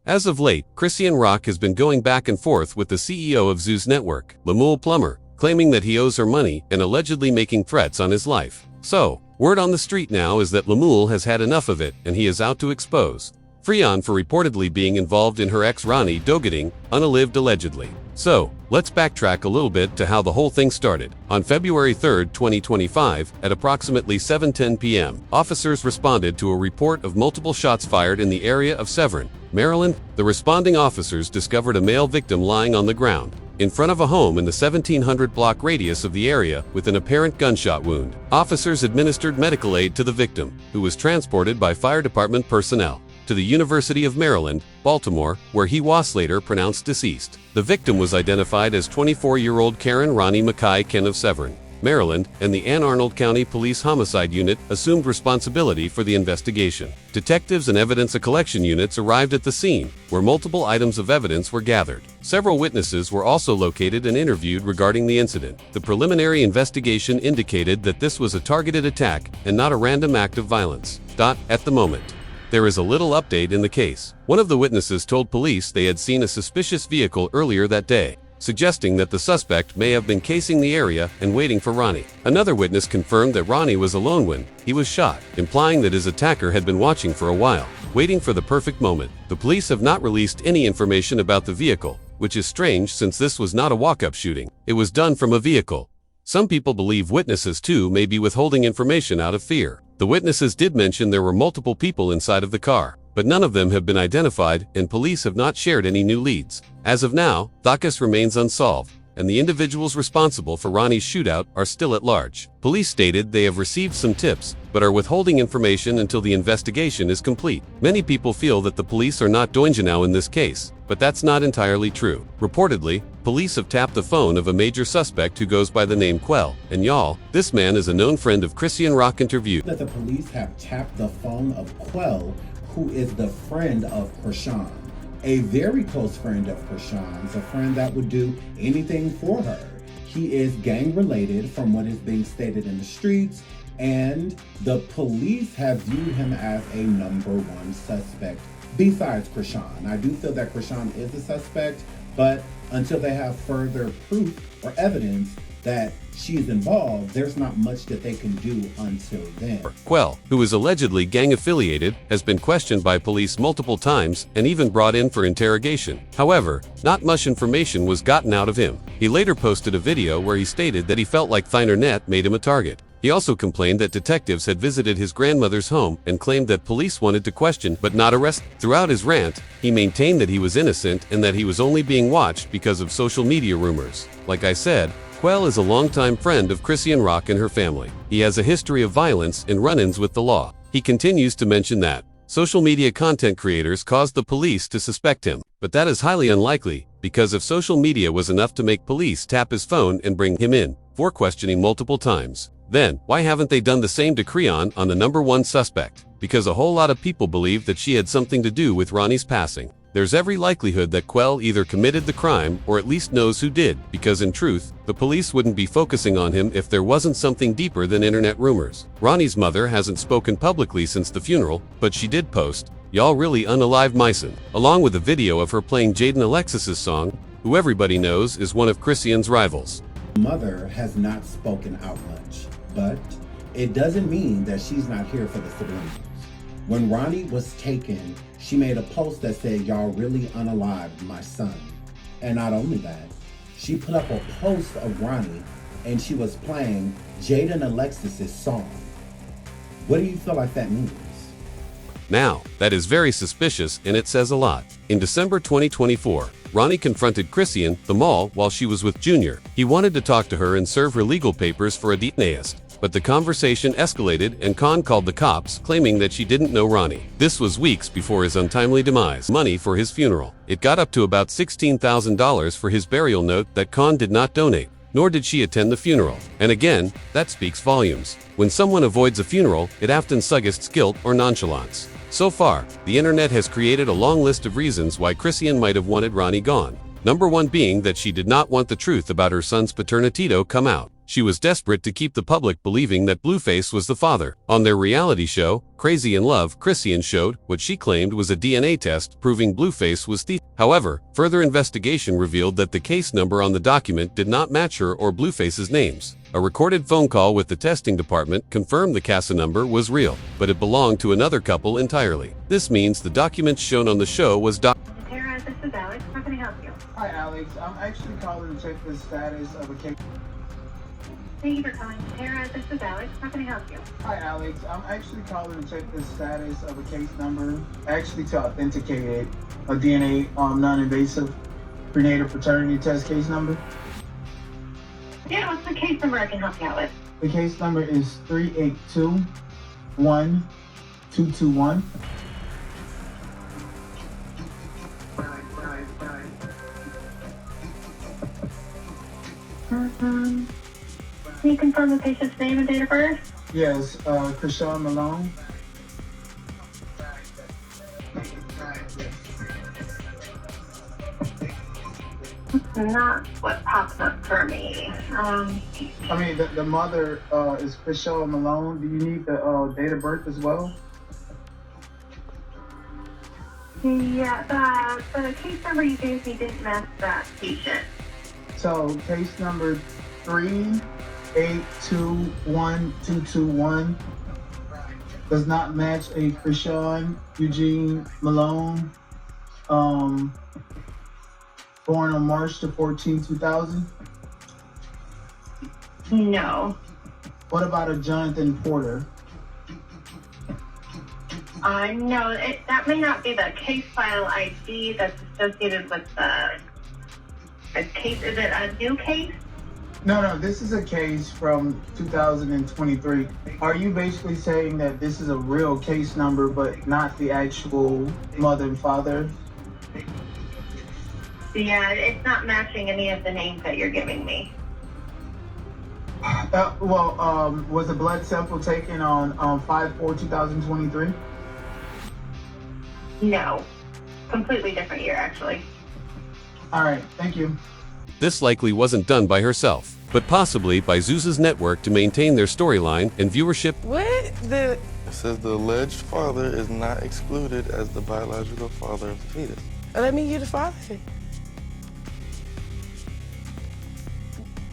As of late, Chrisean Rock has been going back and forth with the CEO of Zeus Network, Lemuel Plummer, claiming that he owes her money and allegedly making threats on his life. So, word on the street now is that Lemuel has had enough of it and he is out to expose Chrisean for reportedly being involved in her ex Ronny Doe getting unalived allegedly. So, let's backtrack a little bit to how the whole thing started. On February 3, 2025, at approximately 7:10 p.m., officers responded to a report of multiple shots fired in the area of Severn, Maryland. The responding officers discovered a male victim lying on the ground in front of a home in the 1700 block radius of the area with an apparent gunshot wound. Officers administered medical aid to the victim, who was transported by fire department personnel to the University of Maryland, Baltimore, where he was later pronounced deceased. The victim was identified as 24-year-old Karen Ronnie Mackay Ken of Severn, Maryland, and the Anne Arnold County Police Homicide Unit assumed responsibility for the investigation. Detectives and evidence collection units arrived at the scene, where multiple items of evidence were gathered. Several witnesses were also located and interviewed regarding the incident. The preliminary investigation indicated that this was a targeted attack and not a random act of violence. At the moment, there is a little update in the case. One of the witnesses told police they had seen a suspicious vehicle earlier that day, suggesting that the suspect may have been casing the area and waiting for Ronny. Another witness confirmed that Ronny was alone when he was shot, implying that his attacker had been watching for a while, waiting for the perfect moment. The police have not released any information about the vehicle, which is strange since this was not a walk-up shooting. It was done from a vehicle. Some people believe witnesses too may be withholding information out of fear. The witnesses did mention there were multiple people inside of the car, but none of them have been identified and police have not shared any new leads. As of now, the case remains unsolved, and the individuals responsible for Ronny's shootout are still at large. Police stated they have received some tips, but are withholding information until the investigation is complete. Many people feel that the police are not doing enough in this case, but that's not entirely true. Reportedly, police have tapped the phone of a major suspect who goes by the name Quell, and y'all, this man is a known friend of Chrisean Rock interviewed. That the police have tapped the phone of Quell, who is the friend of Chrisean. A very close friend of Chrisean's, a friend that would do anything for her. He is gang related from what is being stated in the streets, and the police have viewed him as a #1 suspect besides Chrisean. I do feel that Chrisean is a suspect, but until they have further proof or evidence that she's involved, there's not much that they can do until then. Quell, who is allegedly gang affiliated, has been questioned by police multiple times and even brought in for interrogation. However, not much information was gotten out of him. He later posted a video where he stated that he felt like Thinernet made him a target. He also complained that detectives had visited his grandmother's home and claimed that police wanted to question but not arrest. Throughout his rant, he maintained that he was innocent and that he was only being watched because of social media rumors. Like I said, Quell is a longtime friend of Chrisean Rock and her family. He has a history of violence and run-ins with the law. He continues to mention that social media content creators caused the police to suspect him, but that is highly unlikely, because if social media was enough to make police tap his phone and bring him in for questioning multiple times, then why haven't they done the same to Chrisean on the #1 suspect? Because a whole lot of people believe that she had something to do with Ronny's passing. There's every likelihood that Quell either committed the crime or at least knows who did, because in truth, the police wouldn't be focusing on him if there wasn't something deeper than internet rumors. Ronny's mother hasn't spoken publicly since the funeral, but she did post, "Y'all really unalive Myson," along with a video of her playing Jaden Alexis's song, who everybody knows is one of Chrisean's rivals. Mother has not spoken out much, but it doesn't mean that she's not here for the siblings. When Ronny was taken, she made a post that said, "Y'all really unalived my son." And not only that, she put up a post of Ronny and she was playing Jaden Alexis's song. What do you feel like that means? Now, that is very suspicious and it says a lot. In December 2024, Ronny confronted Chrisean at the mall while she was with Junior. He wanted to talk to her and serve her legal papers for a DNA test. But the conversation escalated and Khan called the cops, claiming that she didn't know Ronny. This was weeks before his untimely demise. Money for his funeral. It got up to about $16,000 for his burial note that Khan did not donate, nor did she attend the funeral. And again, that speaks volumes. When someone avoids a funeral, it often suggests guilt or nonchalance. So far, the internet has created a long list of reasons why Chrisean might have wanted Ronny gone. Number one being that she did not want the truth about her son's paternity to come out. She was desperate to keep the public believing that Blueface was the father. On their reality show, Crazy in Love, Chrisean showed what she claimed was a DNA test proving Blueface was the. However, further investigation revealed that the case number on the document did not match her or Blueface's names. A recorded phone call with the testing department confirmed the CASA number was real, but it belonged to another couple entirely. This means the documents shown on the show was Tara, this is Alex. How can I help you? Hi, Alex. I'm actually calling to check the status of a case. Thank you for calling. Tara, this is Alex. How can I help you? Hi, Alex. I'm actually calling to check the status of a case number, actually to authenticate it, a DNA non-invasive prenatal paternity test case number. Yeah, what's the case number I can help you out with? The case number is 3821221. Can you confirm the patient's name and date of birth? Yes, Chrisean Malone. Not what pops up for me. I mean, the mother is Chrisean Malone. Do you need the date of birth as well? Yeah, the case number you gave me didn't match that patient. So, case number 3821221 does not match a Chrisean Eugene Malone, born on March the 14th, 2000. No. What about a Jonathan Porter? No, that may not be the case file ID that's associated with the case. Is it a new case? No, this is a case from 2023. Are you basically saying that this is a real case number, but not the actual mother and father? Yeah, it's not matching any of the names that you're giving me. Was a blood sample taken on 5/4/2023? No. Completely different year, actually. All right, thank you. This likely wasn't done by herself, but possibly by Zeus's network to maintain their storyline and viewership. What? It says the alleged father is not excluded as the biological father of the fetus. Let me you the father.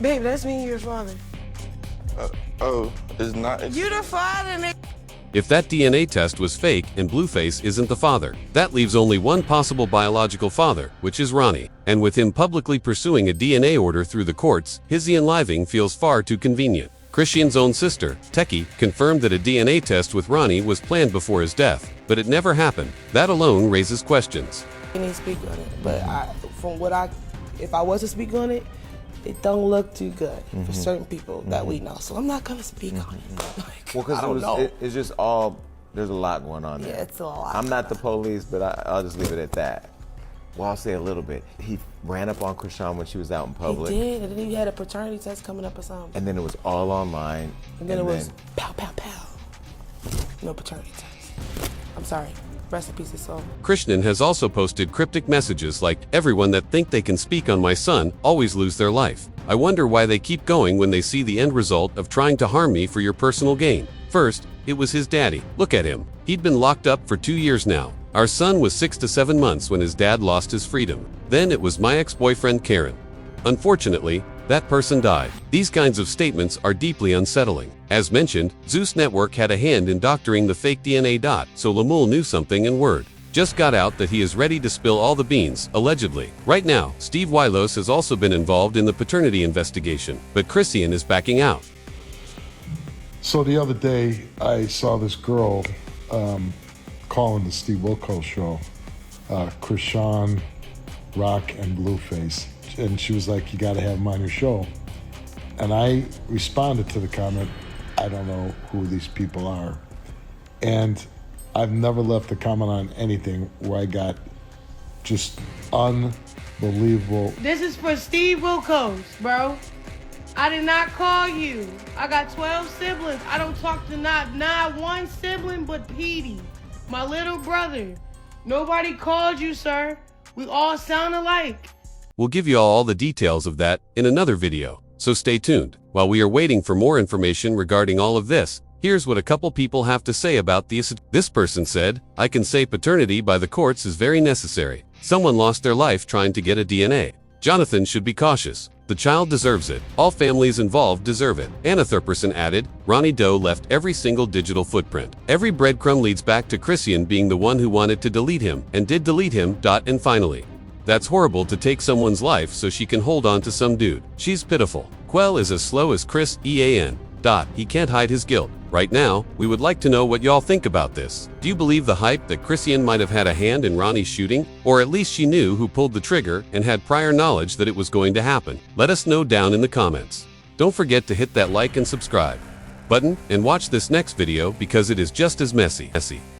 Babe, that's me, you're the father. Is not You the father, nigga. If that DNA test was fake and Blueface isn't the father, that leaves only one possible biological father, which is Ronny. And with him publicly pursuing a DNA order through the courts, his unaliving feels far too convenient. Chrisean's own sister, Techie, confirmed that a DNA test with Ronny was planned before his death, but it never happened. That alone raises questions. I didn't speak on it, but if I was to speak on it, it don't look too good for certain people that we know. So I'm not gonna speak on it. Like, Well, because it's just all, there's a lot going on there. Yeah, it's a lot. I'm not the police, but I'll just leave it at that. Well, I'll say a little bit. He ran up on Chrisean when she was out in public. He did, and then he had a paternity test coming up or something. And then it was all online. And then it was pow, pow, pow. No paternity test. I'm sorry. Rest in peace, his soul. Chrisean has also posted cryptic messages like, "Everyone that think they can speak on my son always lose their life. I wonder why they keep going when they see the end result of trying to harm me for your personal gain." First, it was his daddy. Look at him. He'd been locked up for 2 years now. Our son was 6 to 7 months when his dad lost his freedom. Then it was my ex-boyfriend Karen. Unfortunately, that person died. These kinds of statements are deeply unsettling. As mentioned, Zeus Network had a hand in doctoring the fake DNA dot, so Lemuel knew something in word. Just got out that he is ready to spill all the beans, allegedly. Right now, Steve Wilos has also been involved in the paternity investigation, but Chrisean is backing out. So the other day, I saw this girl calling the Steve Wilkos show, Chrisean Rock and Blueface. And she was like, "You gotta have him on your show." And I responded to the comment, "I don't know who these people are." And I've never left a comment on anything where I got just unbelievable. This is for Steve Wilkos, bro. I did not call you. I got 12 siblings. I don't talk to not one sibling but Petey, my little brother. Nobody called you, sir. We all sound alike. we'll give you all the details of that in another video, so stay tuned. While we are waiting for more information regarding all of this, here's what a couple people have to say about this person said, "I can say paternity by the courts is very necessary. Someone lost their life trying to get a DNA. Jonathan should be cautious. The child deserves it. All families involved deserve it." Another person added, "Ronny Doe left every single digital footprint. Every breadcrumb leads back to Chrisean being the one who wanted to delete him, and did delete him. And finally, that's horrible to take someone's life so she can hold on to some dude. She's pitiful. Quell is as slow as Chrisean. He can't hide his guilt. Right now, we would like to know what y'all think about this. Do you believe the hype that Chrisean might have had a hand in Ronny's shooting? Or at least she knew who pulled the trigger and had prior knowledge that it was going to happen? Let us know down in the comments. Don't forget to hit that like and subscribe button and watch this next video because it is just as messy.